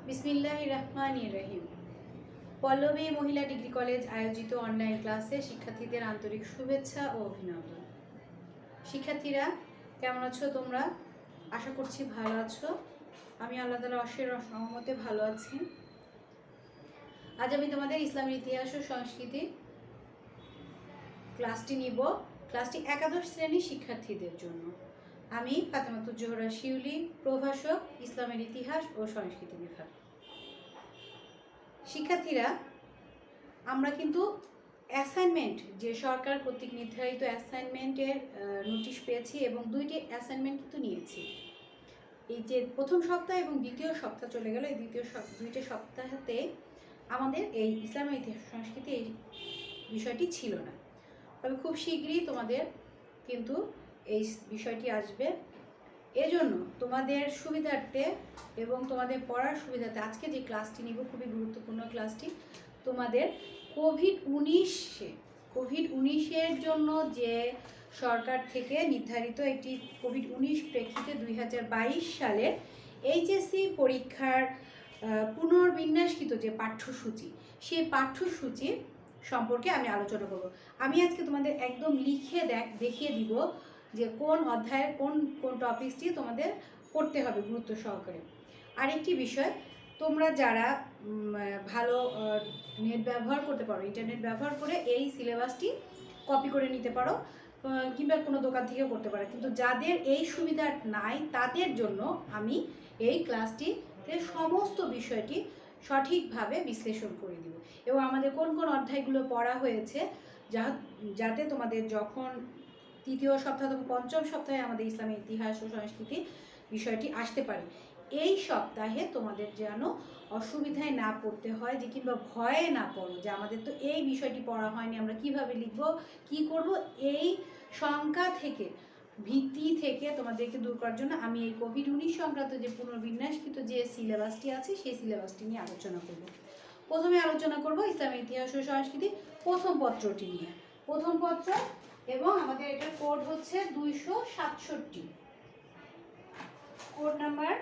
বিসমিল্লাহির রহমানির রহিম। পল্লবী মহিলা ডিগ্রি কলেজ আয়োজিত অনলাইন ক্লাসে শিক্ষার্থীদের আন্তরিক শুভেচ্ছা ও অভিনন্দন। শিক্ষার্থীরা কেমন আছো তোমরা? আশা করছি ভালো আছো। আমি আল্লাহ তাআলার অশেষ রহমতে ভালো আছি। আজ আমি তোমাদের ইসলামের ইতিহাস ও সংস্কৃতি ক্লাসটি নিব। ক্লাসটি একাদশ শ্রেণীর শিক্ষার্থীদের জন্য। আমি ফাতেমাতুজ জোহরা শিউলি, প্রভাষক, ইসলামের ইতিহাস ও সংস্কৃতি বিভাগ। শিক্ষার্থীরা, আমরা কিন্তু অ্যাসাইনমেন্ট, যে সরকার কর্তৃক নির্ধারিত অ্যাসাইনমেন্টের নোটিশ পেয়েছি এবং 2টি অ্যাসাইনমেন্ট কিন্তু নিয়েছি। এই যে প্রথম সপ্তাহ এবং দ্বিতীয় সপ্তাহ চলে গেল, এই দুইটা সপ্তাহতে আমাদের এই ইসলামের ইতিহাস সংস্কৃতি এই বিষয়টি ছিল না। তবে খুব শীঘ্রই তোমাদের কিন্তু এই বিষয়টি আসবে। এজন্য তোমাদের সুবিধার্থে এবং তোমাদের পড়ার সুবিধার্থে আজকে যে ক্লাসটি নিব, খুবই গুরুত্বপূর্ণ ক্লাসটি, তোমাদের কোভিড-19-এর জন্য যে সরকার থেকে নির্ধারিত একটি কোভিড-19 প্রেক্ষিতে 2022 সালের এইচএসসি পরীক্ষার পুনর্বিন্যাসকৃত যে পাঠ্যসূচি, সেই পাঠ্যসূচি সম্পর্কে আমি আলোচনা করব। আমি আজকে তোমাদের একদম লিখে দেখিয়ে দিব যে কোন অধ্যায়ের কোন কোন টপিকসটি তোমাদের পড়তে হবে গুরুত্ব সহকারে। আরেকটি বিষয়, তোমরা যারা ভালো নেট ব্যবহার করতে পারো, ইন্টারনেট ব্যবহার করে এই সিলেবাসটি কপি করে নিতে পারো, কিংবা কোনো দোকান থেকেও করতে পারো। কিন্তু যাদের এই সুবিধা নাই তাদের জন্য আমি এই ক্লাসটিতে সমস্ত বিষয়টি সঠিকভাবে বিশ্লেষণ করে দিব এবং আমাদের কোন কোন অধ্যায়গুলো পড়া হয়েছে যাতে তোমাদের যখন তৃতীয় সপ্তাহ থেকে পঞ্চম সপ্তাহে আমাদের ইসলামের ইতিহাস ও সংস্কৃতি বিষয়টি আসতে পারে, এই সপ্তাহে তোমাদের যেন অসুবিধায় না পড়তে হয়, যে কিংবা ভয়ে না পড়ো যে আমাদের তো এই বিষয়টি পড়া হয়নি, আমরা কিভাবে লিখব, কি করব, এই শঙ্কা থেকে, ভীতি থেকে তোমাদেরকে দূর করার জন্য আমি এই কোভিড-19 সংক্রান্ত যে পুনর্বিন্যাসকৃত যে সিলেবাসটি আছে সেই সিলেবাসটি নিয়ে আলোচনা করব। প্রথমে আলোচনা করব ইসলামের ইতিহাস ও সংস্কৃতি প্রথম পত্রটি নিয়ে। প্রথম পত্র, এবং আমাদের এটার কোড হচ্ছে 267, কোড নাম্বার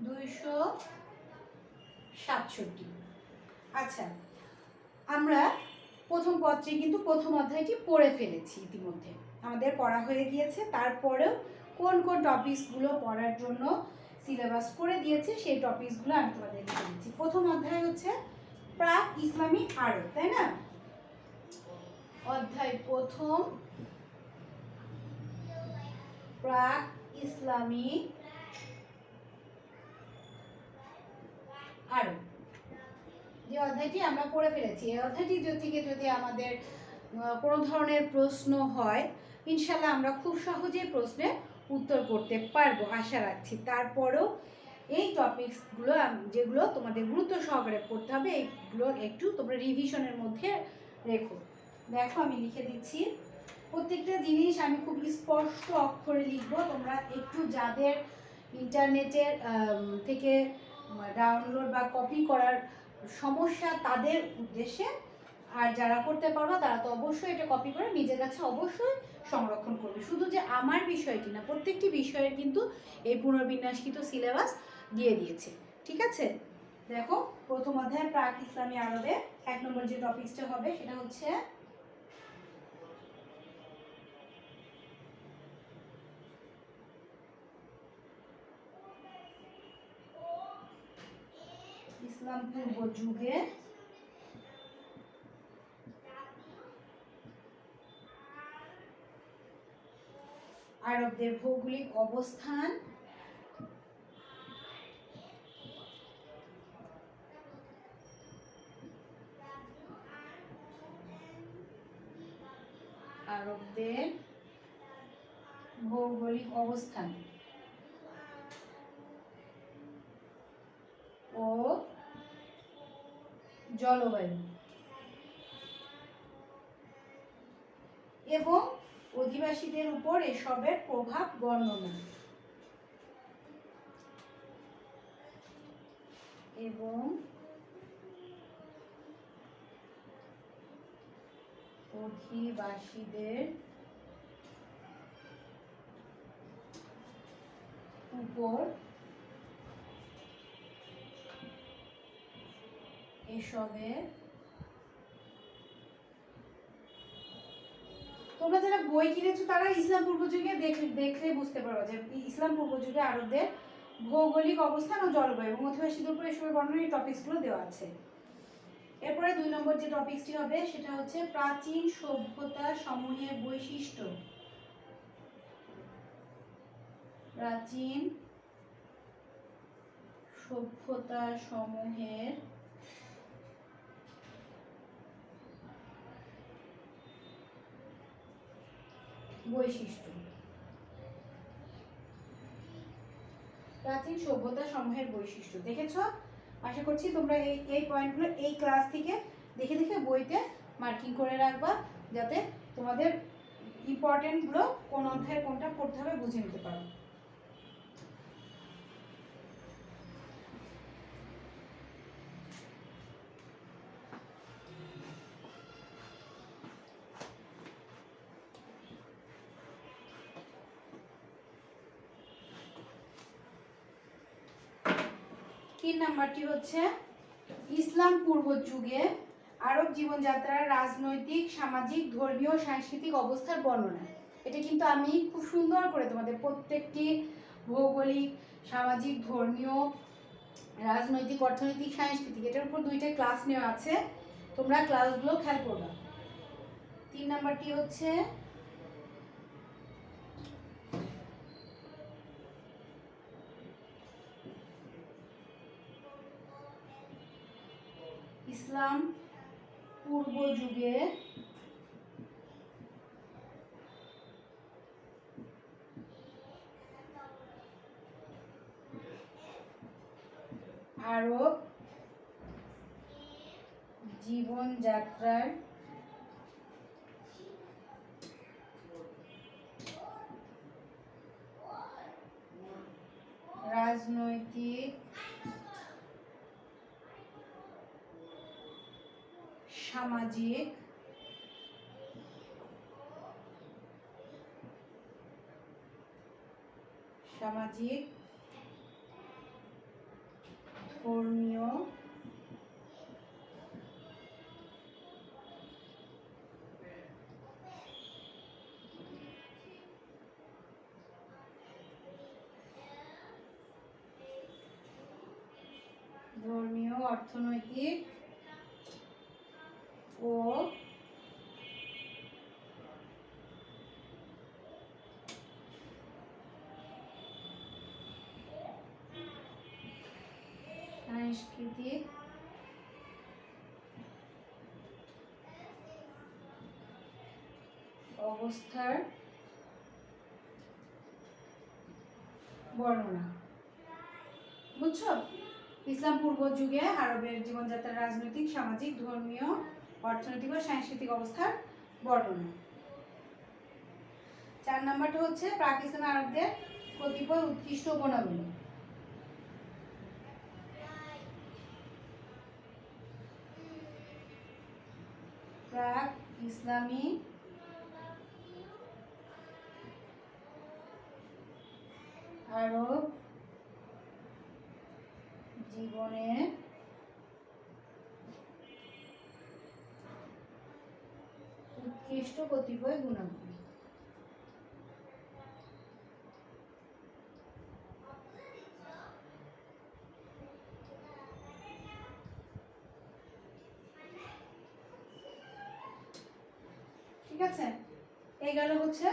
267। আচ্ছা, আমরা প্রথম পত্রে কিন্তু প্রথম অধ্যায়টি পড়ে ফেলেছি, ইতিমধ্যে আমাদের পড়া হয়ে গিয়েছে। তারপরেও কোন কোন টপিকসগুলো পড়ার জন্য সিলেবাস করে দিয়েছে সেই টপিকসগুলো আমি তোমাদের লিখে দিচ্ছি। প্রথম অধ্যায় হচ্ছে প্রাক ইসলামী আরব, তাই না? অধ্যায় প্রথম, প্রাক ইসলামী আরব, যে অধ্যায়টি আমরা পড়ে ফেলেছি। এই অধ্যায়টি থেকে যদি আমাদের কোনো ধরনের প্রশ্ন হয়, ইনশাল্লাহ আমরা খুব সহজেই প্রশ্নের উত্তর করতে পারবো, আশা রাখছি। তারপরেও এই টপিকসগুলো যেগুলো তোমাদের গুরুত্ব সহকারে পড়তে হবে, এইগুলো একটু তোমরা রিভিশনের মধ্যে রেখো। দেখো, আমি লিখে দিচ্ছি। প্রত্যেকটা জিনিস আমি খুব স্পষ্ট অক্ষরে লিখবো। তোমরা একটু যাদের ইন্টারনেটের থেকে ডাউনলোড বা কপি করার সমস্যা তাদের উদ্দেশ্যে, আর যারা করতে পারো তারা তো অবশ্যই এটা কপি করে নিজের কাছে অবশ্যই সংরক্ষণ করবে। শুধু যে আমার বিষয়টি না, প্রত্যেকটি বিষয়ের কিন্তু এই পুনর্বিন্যাসকৃত সিলেবাস দিয়ে দিয়েছে, ঠিক আছে? দেখো, প্রথম অধ্যায় প্রাক ইসলামী আরবে 1 নম্বর যে টপিকসটা হবে সেটা হচ্ছে ইসলাম পূর্ব যুগে আরবদের ভৌগোলিক অবস্থান ও জলবায়ু এবং অধিবাসীদের উপর এসবের প্রভাব বর্ণনা, এবং অধিবাসীদের উপর এসবের তোমরা যারা বই কিনেছো তারা ইসলাম পূর্ব যুগে দেখলে বুঝতে পারবে যে ইসলাম পূর্ব যুগে আরবদের ভৌগোলিক অবস্থান ও জলবায়ু এবং অধিবাসীদের উপর এসবের বর্ণনা এই টপিকসগুলো দেওয়া আছে। এরপরে 2 নম্বর যে টপিকসটি হবে সেটা হচ্ছে প্রাচীন সভ্যতা সমূহের বৈশিষ্ট্য। প্রাচীন সভ্যতা সমূহের বৈশিষ্ট্য। প্রাচীন সভ্যতা সমূহের বৈশিষ্ট্য দেখেছো? আশা করছি তোমরা এই পয়েন্টগুলো এই ক্লাস থেকে দেখে দেখে বইতে মার্কিং করে রাখবা, যাতে তোমাদের ইম্পর্টেন্টগুলো কোন অধ্যায়ে কোনটা পড়তে হবে বুঝে নিতে পারো। তিন নাম্বারটি হচ্ছে ইসলাম পূর্ব যুগে আরব জীবনযাত্রার রাজনৈতিক, সামাজিক, ধর্মীয়, সাংস্কৃতিক অবস্থার বর্ণনা। এটা কিন্তু আমি খুব সুন্দর করে তোমাদের প্রত্যেকটি ভৌগোলিক, সামাজিক, ধর্মীয়, রাজনৈতিক, অর্থনৈতিক, সাংস্কৃতিক এটার উপর 2টা ক্লাস নেওয়া আছে, তোমরা ক্লাসগুলো খেয়াল করবা। 3 নাম্বারটি হচ্ছে ইসলাম পূর্ব যুগে আরব জীবনযাত্রার রাজনৈতিক, সামাজিক, ধর্মীয়, অর্থনৈতিক ও সাংস্কৃতিক অবস্থার বর্ণনা। বুঝছো? ইসলাম পূর্ব যুগে আরবের জীবনযাত্রার রাজনৈতিক, সামাজিক, ধর্মীয়, অর্থনৈতিক ও সাংস্কৃতিক অবস্থার বর্ণনা। 4 নাম্বারটা হচ্ছে প্রাক ইসলামী আরবদের কতিপয় উৎকৃষ্ট গুণাবলী। প্রাক ইসলামী আরব জীবনের উৎকৃষ্ট কতিপয় গুণাবলী। ঠিক আছে, এই গেল হচ্ছে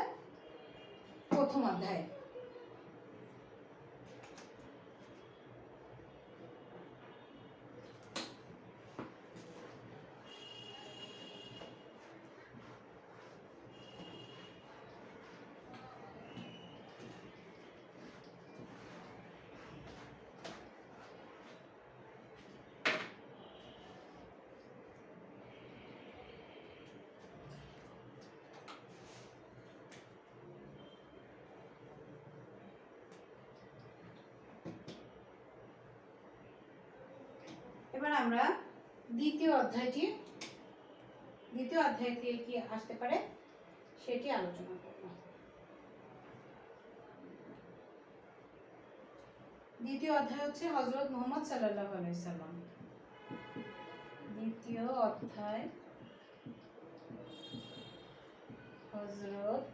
প্রথম অধ্যায়। এবার আমরা দ্বিতীয় অধ্যায় থেকে কি আসতে পারে সেটি আলোচনা করব। দ্বিতীয় অধ্যায় হচ্ছে হযরত মুহাম্মদ সাল্লাল্লাহু আলাইহি সাল্লাম। দ্বিতীয় অধ্যায় হযরত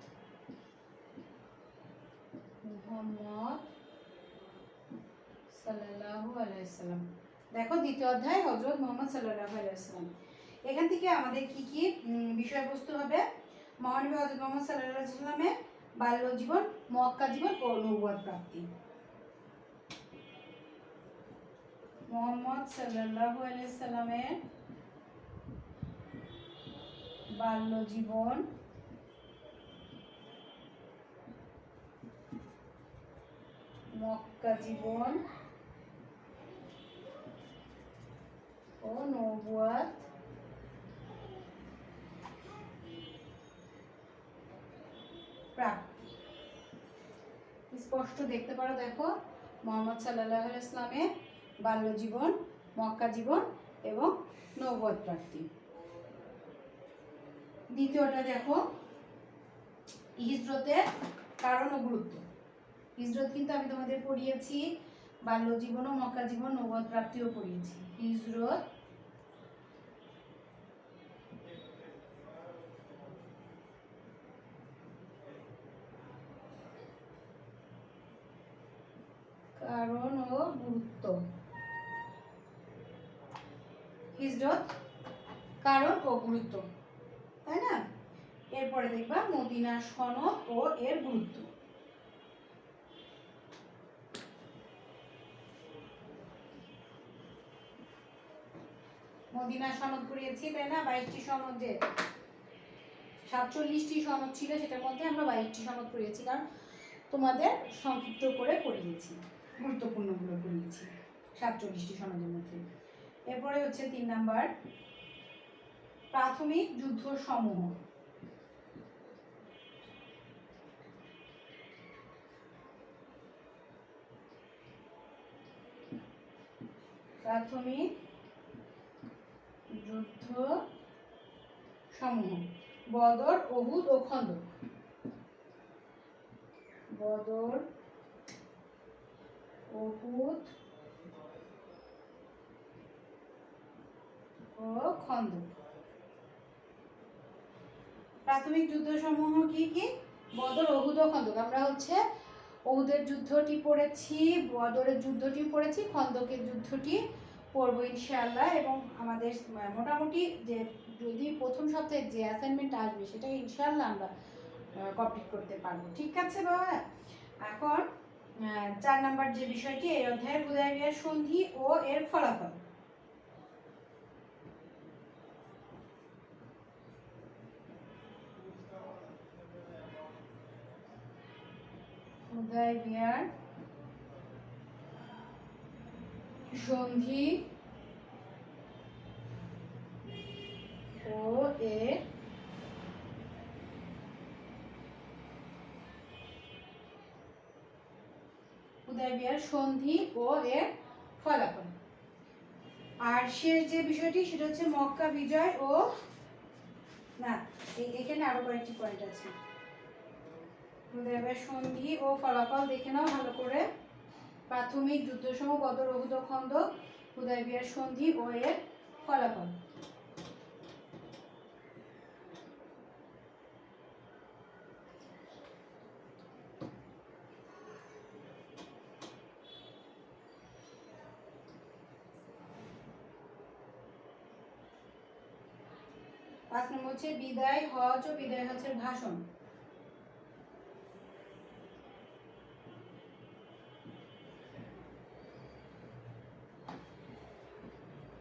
মুহাম্মদ সাল্লাল্লাহু আলাইহি সাল্লাম। দেখো দ্বিতীয় অধ্যায় হযরত মুহাম্মদ সাল্লাল্লাহু আলাইহি সাল্লাম। এখান থেকে আমাদের কি কি বিষয়বস্তু হবে? মহানবী হযরত মুহাম্মদ সাল্লাল্লাহু আলাইহি সাল্লামের বাল্য জীবন, মক্কা জীবন ও নবুয়ত প্রাপ্তি। মুহাম্মদ সাল্লাল্লাহু আলাইহি সাল্লামের বাল্য জীবন, মক্কা জীবন ও নবুয়ত প্রাপ্তি। স্পষ্ট দেখতে পারো, দেখো মুহাম্মদ সাল্লাল্লাহু আলাইহি সাল্লামের বাল্য জীবন, মক্কা জীবন এবং নবুয়ত প্রাপ্তি। দ্বিতীয়টা দেখো হিজরতের কারণ ও গুরুত্ব। হিজরত কিন্তু আমি তোমাদের পড়িয়েছি, বাল্য জীবন ও মক্কা জীবন, নবুয়ত প্রাপ্তিও পড়িয়েছি। হিজরত কারণ ও গুরুত্ব। হিজরত কারণ ও গুরুত্ব, তাই না? এরপরে দেখবা মদিনা সনদ ও এর গুরুত্ব। মদিনা সনদ পড়িয়েছি, তাই না? 22টি সনদ, যে 47টি সনদ ছিল সেটার মধ্যে আমরা 22টি সনদ পড়িয়েছি, কারণ তোমাদের সংক্ষিপ্ত করে পড়িয়েছি, গুরুত্বপূর্ণগুলো পড়িয়েছি 47টি সনদের মধ্যে। এরপরে হচ্ছে 3 নাম্বার প্রাথমিক যুদ্ধ সমূহ। প্রাথমিক যুদ্ধ সমূহ: বদর, উহুদ ও খন্দক। বদর, উহুদ ও খন্দক। প্রাথমিক যুদ্ধ সমূহ কি কি? বদর, উহুদ ও খন্দক। আমরা হচ্ছে উহুদের যুদ্ধটি পড়েছি, বদরের যুদ্ধটি পড়েছি, খন্দকের যুদ্ধটি পড়বো ইনশাআল্লাহ। এবং আমাদের মোটামুটি যে যদি প্রথম সপ্তাহে যে অ্যাসাইনমেন্ট আসবে সেটা ইনশাআল্লাহ আমরা কমপ্লিট করতে পারবো। ঠিক আছে বাবা? এখন 4 নাম্বার যে বিষয়টি, এই অধ্যায়ের হুদায়বিয়ার সন্ধি ও এর ফলাফল। হুদায়বিয়ার সন্ধি ও এর হুদায়বিয়ার সন্ধি ও এর ফলাফল। আর শেষ যে বিষয়টি সেটা হচ্ছে মক্কা বিজয় ও না, এখানে আরো কয়েকটি পয়েন্ট আছে। হুদায়বিয়ার সন্ধি ও ফলাফল দেখে নাও ভালো করে। প্রাথমিক যুদ্ধসমূহ, বদর, উহুদ ও খন্দক, হুদায়বিয়ার সন্ধি ও এর ফলাফল। পাঁচ নম্বর হচ্ছে বিদায় হজ ও বিদায় হজের ভাষণ।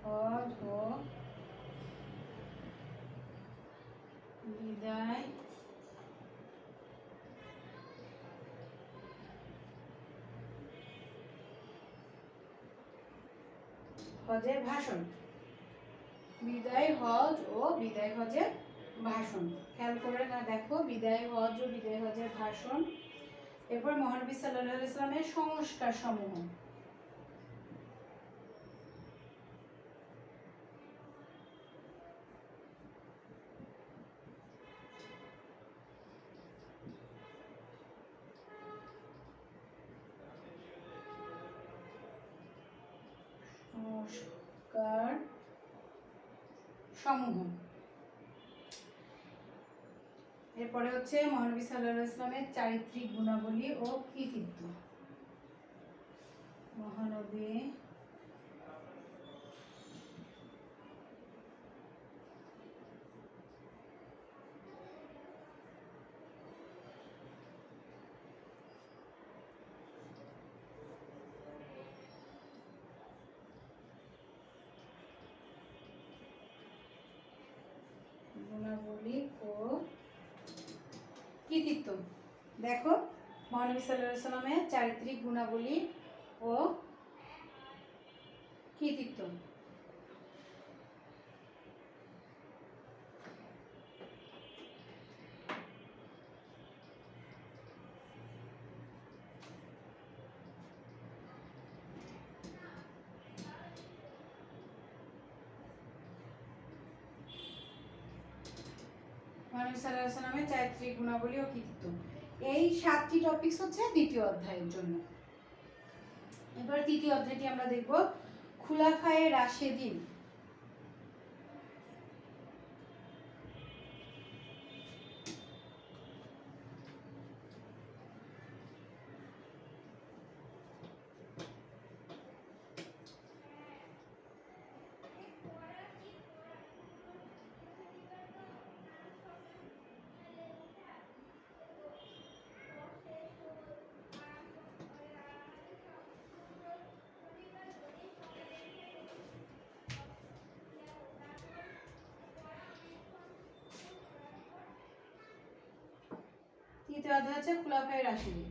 হজ ও বিদায় হজের ভাষণ। বিদায় হজ ও বিদায় হজের ভাষণ, খেয়াল করে না দেখো, বিদায় হজ ও বিদায় হজের ভাষণ। এরপর মহানবী সাল্লাল্লাহু আলাইহি ওয়াসাল্লামের সংস্কার সমূহ। সংস্কার সমূহ। এরপরে হচ্ছে মহানবী সাল্লাল্লাহু আলাইহি ওয়াসাল্লামের চারিত্রিক গুণাবলী ও কৃতিত্ব। মহানবী গুণাবলী ও কৃতিত্ব। দেখো মহানবী সাল্লাল্লাহু আলাইহি ওয়াসাল্লামের চারিত্রিক গুণাবলী ও কৃতিত্ব। মহানবী সাল্লাল্লাহু আলাইহি ওয়াসাল্লামের চারিত্রিক গুণাবলী ও কৃতিত্ব। এই 7টি টপিকস হচ্ছে দ্বিতীয় অধ্যায়ের জন্য। এবার তৃতীয় অধ্যায়টি আমরা দেখব খুলাফায়ে রাশেদিন। তৃতীয় অধ্যায় হচ্ছে খুলাফায়ে রাশেদিন।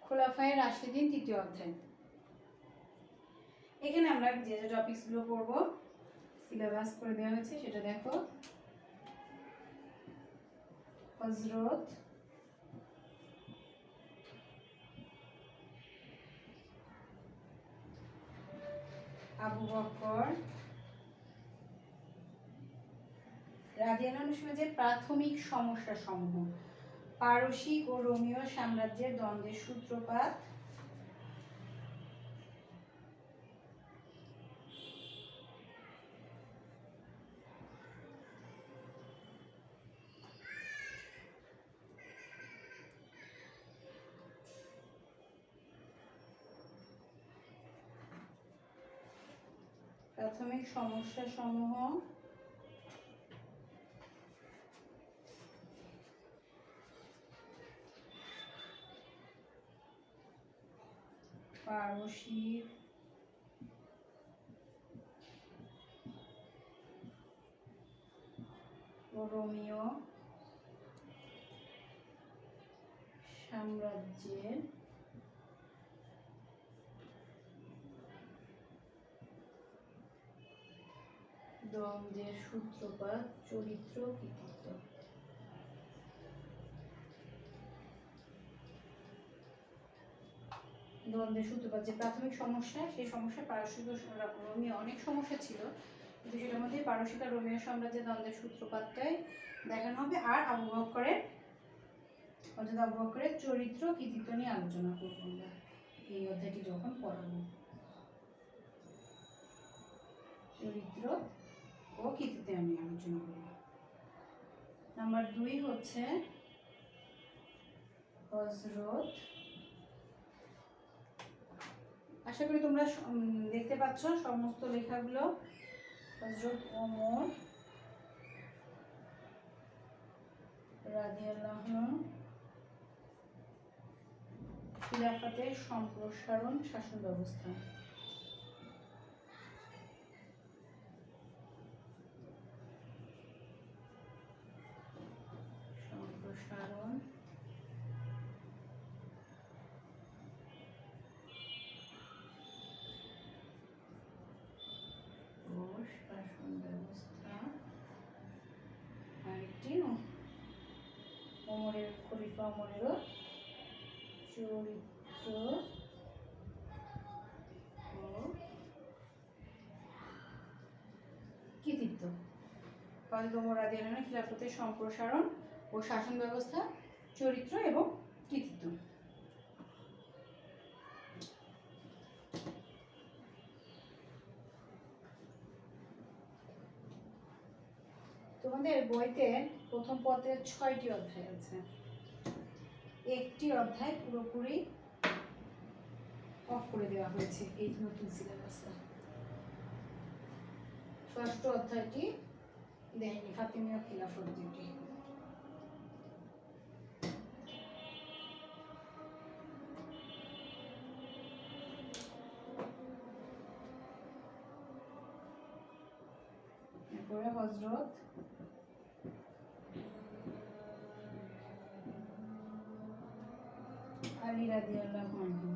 খুলাফায়ে রাশেদিন তৃতীয় অধ্যায়। এখানে আমরা যে যে টপিকসগুলো পড়ব সিলেবাস করে দেওয়া হয়েছে সেটা দেখো। হযরত আবু বকর রাদিয়াল্লাহু আনহু যে প্রাথমিক সমস্যা সমূহ, পারসিক ও রোমীয় সাম্রাজ্যের দ্বন্দ্বের সূত্রপাত, প্রাথমিক সমস্যা সমূহ, পারসিক ও রোমীয় সাম্রাজ্যের দ্বন্দ্বের সূত্রপাত, চরিত্র, কৃতিত্ব। দ্বন্দ্বের সূত্রপাত যে প্রাথমিক সমস্যা, সেই সমস্যা পারসিক ও রোমীয় অনেক সমস্যা ছিল, কিন্তু সেটার মধ্যে পারসিক আর রোমীয় সাম্রাজ্যের দ্বন্দ্বের সূত্রপাতটাই দেখানো হবে। আর আবু বকরের চরিত্র, কৃতিত্ব নিয়ে আলোচনা করবো আমরা এই অধ্যায়টি যখন পড়াবো। চরিত্র ও কৃতিত্বে আমি আলোচনা করব। নাম্বার 2 হচ্ছে হযরত, আশা করি তোমরা দেখতে পাচ্ছ সমস্ত লেখাগুলো। হযরত ওমর রাদিয়াল্লাহু আনহু খিলাফতের সম্প্রসারণ, শাসন ব্যবস্থা। সম্প্রসারণ ও শাসন ব্যবস্থা। আরেকটি খলিফা ওমরেরও চরিত্র ও কৃতিত্ব। হযরত ওমর রাদিয়াল্লাহু আনহু খিলাফতের সম্প্রসারণ ও শাসন ব্যবস্থা, চরিত্র এবং কৃতিত্ব। তোমাদের বইতে প্রথম পত্রে 6টি অধ্যায় আছে, একটি অধ্যায় পুরোপুরি অফ করে দেওয়া হয়েছে এই নতুন সিলেবাসে। ষষ্ঠ অধ্যায়টি দেয়নি, ফাতিমীয় খিলাফত যেটি। এরপরে হযরত আলী রাদিয়াল্লাহু আনহু।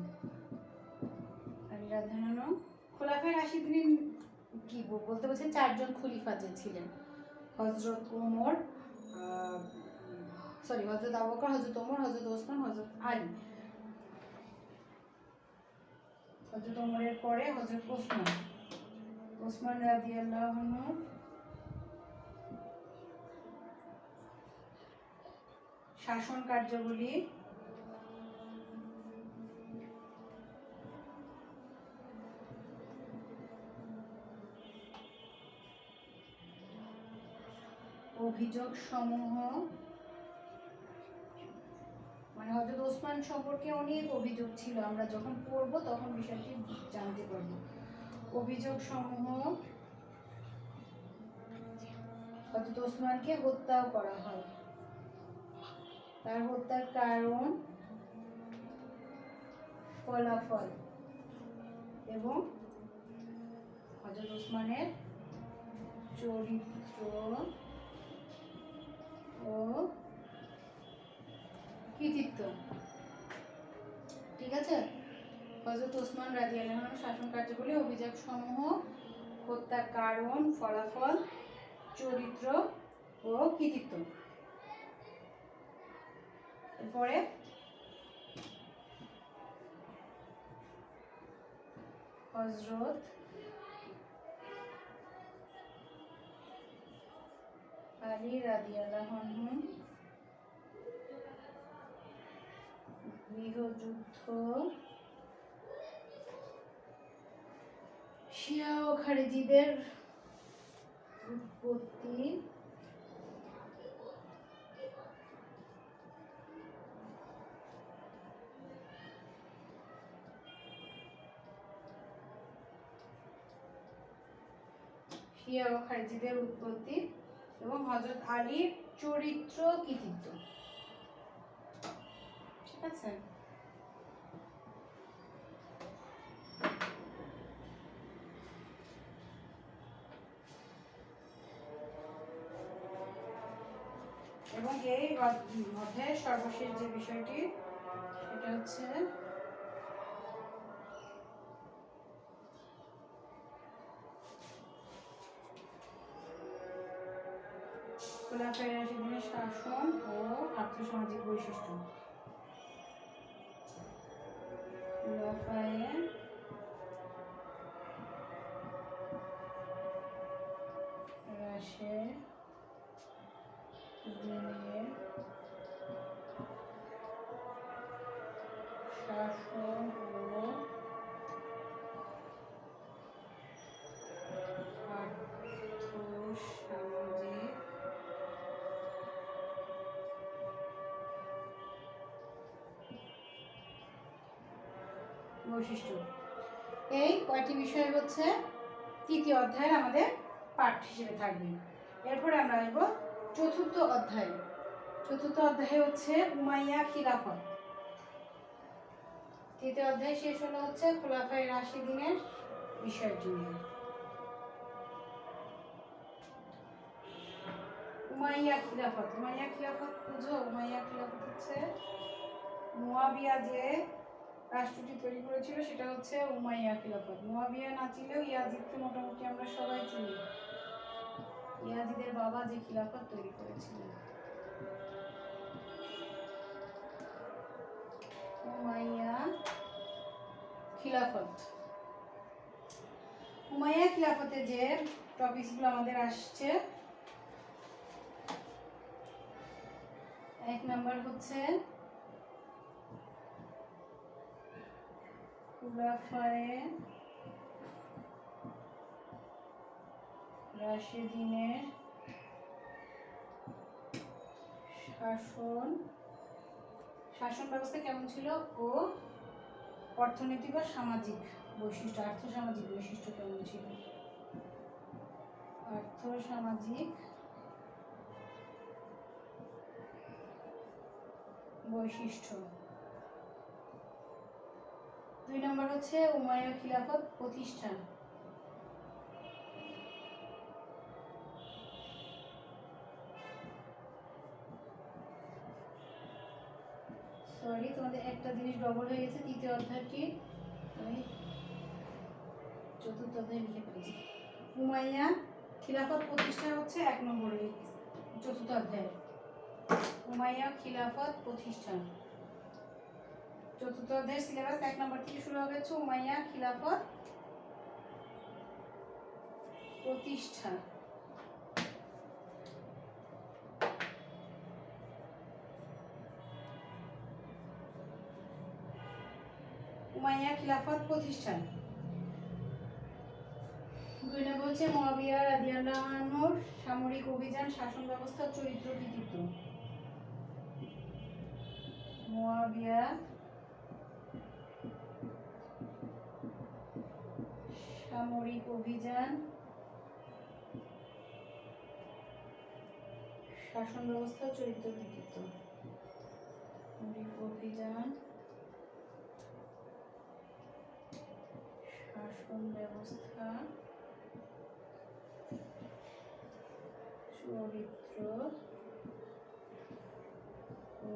আলী রাদিয়াল্লাহু আনহু খোলাফায়ে রাশিদিন কি বলতে বলছেন, 4জন খলিফা যে ছিলেন, হযরত ওমর, হযরত আবু বকর, হযরত ওমর, হযরত ওসমান, হযরত আলী। হযরত ওমরের পরে হযরত ওসমান রাদিয়াল্লাহু আনহু শাসন কার্যাবলী অভিযোগ সমূহ, মানে হযরত ওসমান সম্পর্কে অনেক অভিযোগ ছিল, আমরা যখন পড়বো তখন বিষয়টি জানতে পারবো। অভিযোগ সমূহ, হযরত ওসমানকে হত্যাও করা হয়, তার হত্যার কারণ, ফলাফল এবং হযরত ওসমানের চরিত্র ও কৃতিত্ব। ঠিক আছে, হযরত ওসমান রাদিয়াল্লাহু আনহু শাসন কার্যাবলী, অভিযোগ সমূহ, হত্যার কারণ, ফলাফল, চরিত্র ও কৃতিত্ব। এরপরে হযরত আলী রাদিয়াল্লাহু আনহু গৃহযুদ্ধ, শিয়া ও খারিজিদের উৎপত্তি, শিয়া ও খারিজিদের উৎপত্তি এবং হযরত আলীর চরিত্র, কৃতিত্ব। ঠিক আছে, এবং এই অধ্যায়ের সর্বশেষ যে বিষয়টি সেটা হচ্ছে খোলাফায়ে রাশিদিনের শাসন ও আর্থসামাজিক বৈশিষ্ট্য। খোলাফায়ে রাশিদিনের শাসন ও আর্থসামাজিক বৈশিষ্ট্য। এই কয়টি বিষয় হচ্ছে তৃতীয় অধ্যায়ের আমাদের পাঠ হিসেবে থাকবে। এরপরে আমরা আসবো চতুর্থ অধ্যায়। চতুর্থ অধ্যায় হচ্ছে উমাইয়া খিলাফত। তৃতীয় অধ্যায় শেষ হলো হচ্ছে খোলাফায়ে রাশিদিনের বিষয়টি নিয়ে। উমাইয়া খিলাফত, উমাইয়া খিলাফত বুঝো? উমাইয়া খিলাফত হচ্ছে মুয়াবিয়া যে রাষ্ট্রটি তৈরি করেছিল সেটা হচ্ছে উমাইয়া খিলাফত। মুয়াবিয়া না ছিলেও ইয়াজিদকে মোটামুটি আমরা সবাই চিনি, ইয়াজিদের বাবা যে খিলাফত তৈরি করেছিলেন। খিলাফত। উমাইয়া খিলাফতে যে টপিকসগুলো আমাদের আসছে, 1 নাম্বার হচ্ছে খুলাফায়ে রাশিদিনের শাসন ব্যবস্থা কেমন ছিল ও অর্থনৈতিক ও সামাজিক বৈশিষ্ট্য, আর্থসামাজিক বৈশিষ্ট্য কেমন ছিল, আর্থসামাজিক বৈশিষ্ট্য। 2 নম্বর হচ্ছে উমাইয়া খিলাফত প্রতিষ্ঠা। সরি, তোমাদের একটা জিনিস ডবল হয়ে গেছে, তৃতীয় অধ্যায়টি আমি চতুর্থ অধ্যায় লিখে ফেলেছি। উমাইয়া খিলাফত প্রতিষ্ঠা হচ্ছে 1 নম্বরে, চতুর্থ অধ্যায়। উমাইয়া খিলাফত প্রতিষ্ঠা, চতুর্থ অধ্যায়ের সিলেবাস 1 নম্বর থেকে শুরু হবে হচ্ছে উমাইয়া খিলাফত প্রতিষ্ঠা। উমাইয়া খিলাফত প্রতিষ্ঠান। 2 নম্বর হচ্ছে মুয়াবিয়া রাদিয়াল্লাহু আনহুর সামরিক অভিযান, শাসন ব্যবস্থা, চরিত্র, কৃতিত্ব। মুয়াবিয়া সামরিক অভিযান, শাসন ব্যবস্থা, চরিত্র, কৃতিত্ব। সামরিক অভিযান, শাসন ব্যবস্থা, চরিত্র ও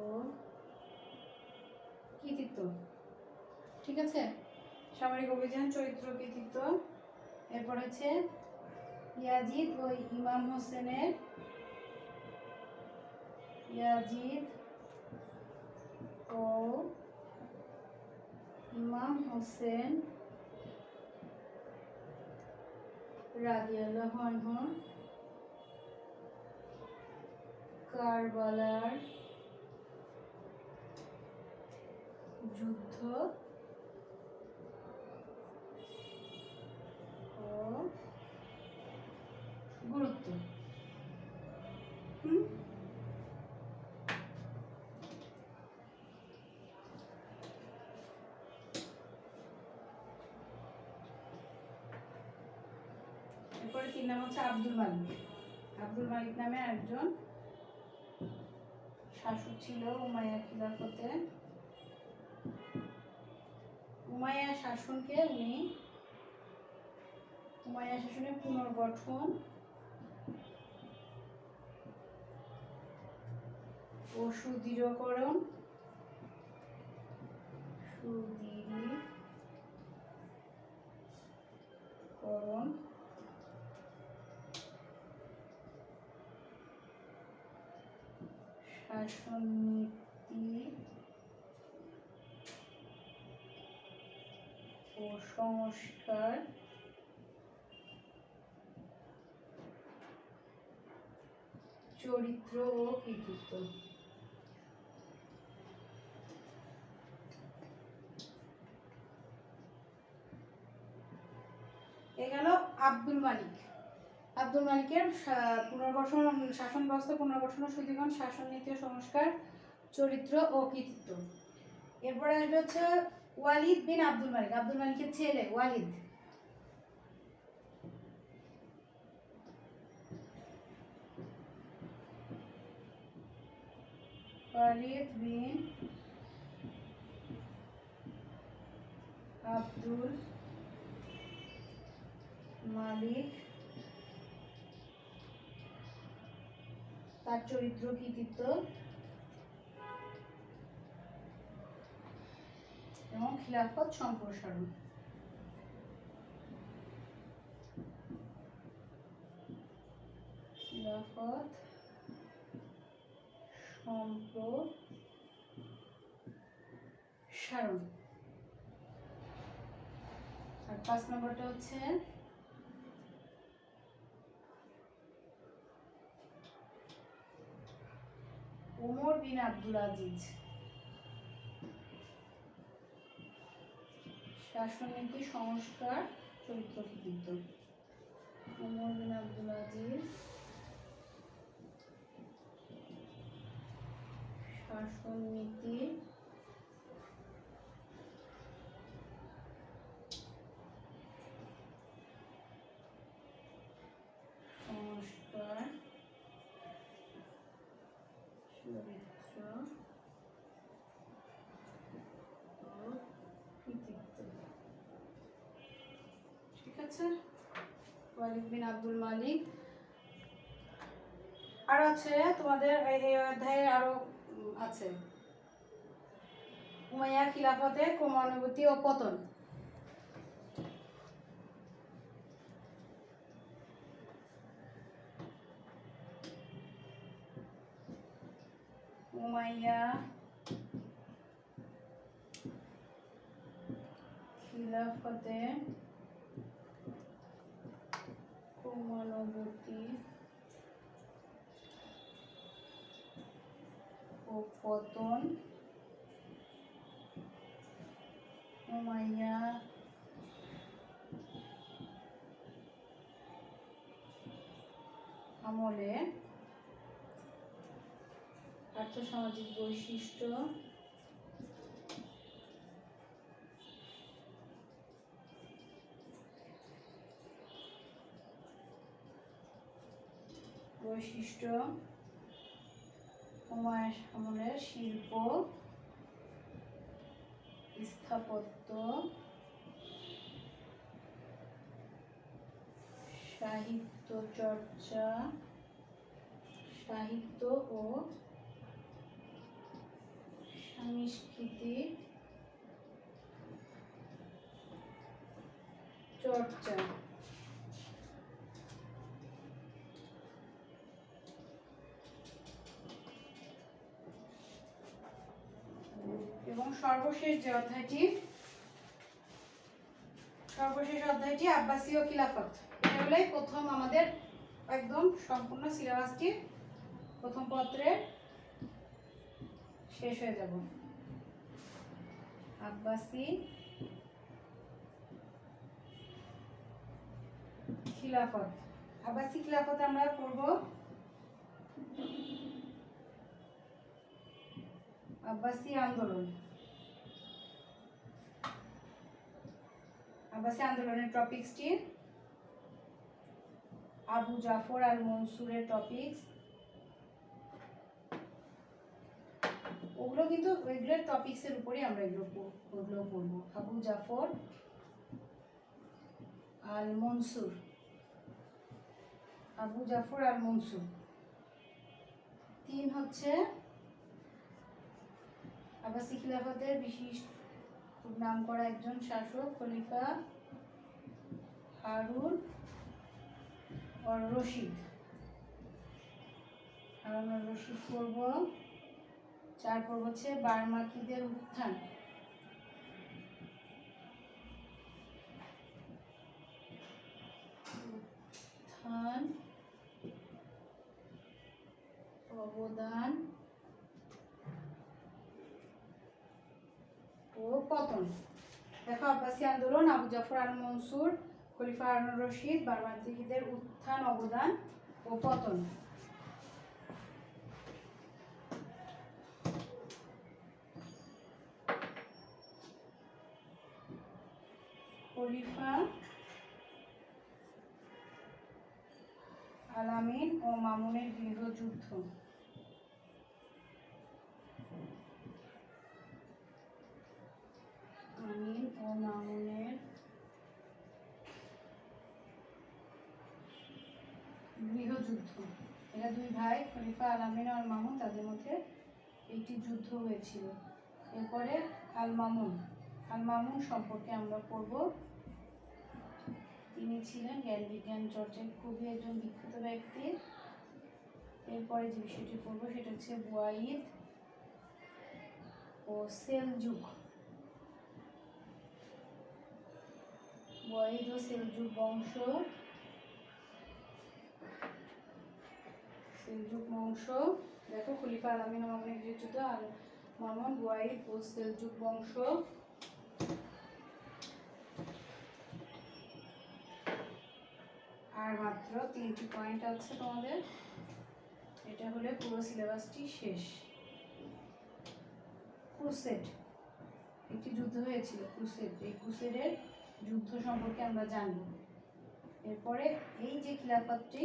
কৃতিত্ব। ঠিক আছে, সামরিক অভিযান, চরিত্র, কৃতিত্ব। এরপর হচ্ছে ইয়াজিদ ও ইমাম হোসেনের, ইয়াজিদ ও ইমাম হোসেন রাদিয়াল্লাহু আনহু কারবালার যুদ্ধ ও গুরুত্ব। এরপরে 3 নাম হচ্ছে আব্দুল মালিক। আব্দুল মালিক নামে একজন শাসক ছিল উমাইয়া খিলাফতে। উমাইয়া শাসনের পুনর্গঠন ও সুদৃঢ়করণ শাসননীতি ও সংস্কার, চরিত্র ও কৃতিত্ব। এ গেল আব্দুল মালিক। আব্দুল মালিকের পুনর্গঠন, শাসন ব্যবস্থা পুনর্গঠন ও সুদৃঢ়, শাসন নীতি ও সংস্কার, চরিত্র ও কৃতিত্ব। এরপরে আসবে হচ্ছে ওয়ালিদ বিন আব্দুল মালিক, আব্দুল মালিকের ছেলে ওয়ালিদ। ওয়ালিদ বিন আব্দুল মালিক, তার চরিত্র, কৃতিত্ব এবং খিলাফত সম্প্রসারণ। খিলাফত সম্প্রসারণ। আর 5 নম্বরটা হচ্ছে ওমর বিন আব্দুল আজিজ, শাসননীতি সংস্কার চরিত্র কৃতিত্ব। ওমর বিন আব্দুল আজিজ শাসননীতি সংস্কার চরিত্র ও কৃতিত্ব। ঠিক আছে, ওয়ালিদ বিন আব্দুল মালিক। আর আছে তোমাদের এই অধ্যায়ে আরো আছে উমাইয়া খিলাফতের ক্রমানুভূতি ও পতন। উমাইয়া খিলাফতে ক্রমানুভূতি ও পতন। উমাইয়া আমলে আর্থসামাজিক বৈশিষ্ট্য উমাইয়া আমলের শিল্প, স্থাপত্য, সাহিত্য চর্চা, সাহিত্য ও সাংস্কৃতিক চর্চা। এবং সর্বশেষ অধ্যায়টি আব্বাসীয় খিলাফত। এটা হলো প্রথম আমাদের একদম সম্পূর্ণ সিলেবাসটি প্রথম পত্রে শেষ হয়ে যাব। আব্বাসী খিলাফত। আব্বাসী খিলাফত আমরা পড়ব আব্বাসী আন্দোলন। আব্বাসী আন্দোলনের টপিকসটি আবু জাফর আল মনসুরের টপিকস। ওগুলো কিন্তু এগুলোর টপিকসের উপরেই আমরা এগুলো পড়ব। আবু জাফর আল মনসুর, আবু জাফর আল মনসুর। 3 হচ্ছে আব্বাসী খিলাফতের বিশিষ্ট খুব নাম করা একজন শাসক খলিফা হারুন আর রশিদ। হারুন আর রশিদ পড়ব। 4 পর্ব হচ্ছে বার্মাকিদের উত্থান। অবদান ও পতন। দেখো, আব্বাসী আন্দোলন, আবু জাফর আল মনসুর, খলিফা হারুন রশিদ, বার্মাকিদের উত্থান, অবদান ও পতন। খলিফা আল-আমিন ও মামুনের গৃহযুদ্ধ। আমিন ও মামুনের গৃহযুদ্ধ। এরা 2 ভাই, খলিফা আল-আমিন আর মামুন, তাদের মধ্যে একটি যুদ্ধ হয়েছিল। এরপরে আল মামুন সম্পর্কে আমরা পড়ব। তিনি ছিলেন জ্ঞান বিজ্ঞান চর্চায় খুবই একজন বিখ্যাত ব্যক্তি। এরপরে যে বিষয়টি পড়ব সেটা হচ্ছে বুয়াইদ ও সেলজুক। ওয়াহিদ ও সেলজুক বংশ, দেখো খলিফা আল-আমিন ও মামুন বিরচিত আর মোহাম্মদ ওয়াহিদ ও সেলজুক বংশ। আর মাত্র 3টি পয়েন্ট আছে তোমাদের, এটা হলে পুরো সিলেবাসটি শেষ। ক্রুসেড, একটি যুদ্ধ হয়েছিল ক্রুসেড, এই ক্রুসেডের যুদ্ধ সম্পর্কে আমরা জানব। এরপরে এই যে খিলাফতটি,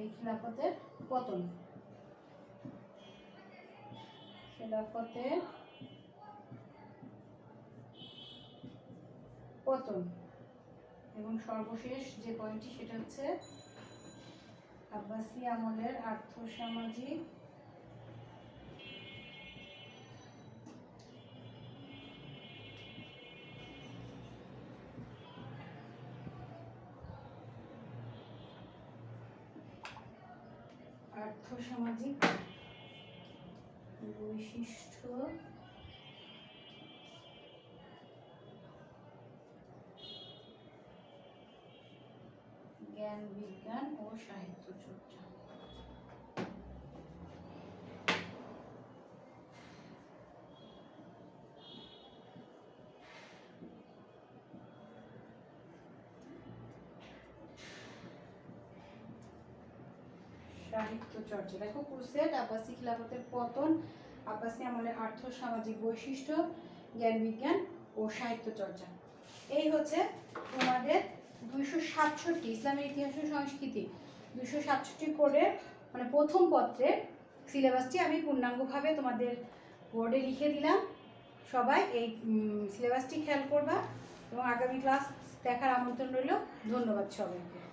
এই খিলাফতের পতন, খিলাফতের পতন, এবং সর্বশেষ যে পয়েন্টটি সেটা হচ্ছে আব্বাসি আমলের আর্থসামাজিক বৈশিষ্ট্য জ্ঞান বিজ্ঞান ও সাহিত্য চর্চা। সাহিত্য চর্চা, দেখো ক্রুসেড, আব্বাসি খিলাফতের পতন, আব্বাসি আমলের আর্থ সামাজিক বৈশিষ্ট্য, জ্ঞান বিজ্ঞান ও সাহিত্য চর্চা। এই হচ্ছে তোমাদের 267 ইসলামের ইতিহাস ও সংস্কৃতি 267 কোডের মানে প্রথম পত্রের সিলেবাসটি আমি পূর্ণাঙ্গভাবে তোমাদের বোর্ডে লিখে দিলাম। সবাই এই সিলেবাসটি খেয়াল করবা এবং আগামী ক্লাস দেখার আমন্ত্রণ রইল। ধন্যবাদ সবাইকে।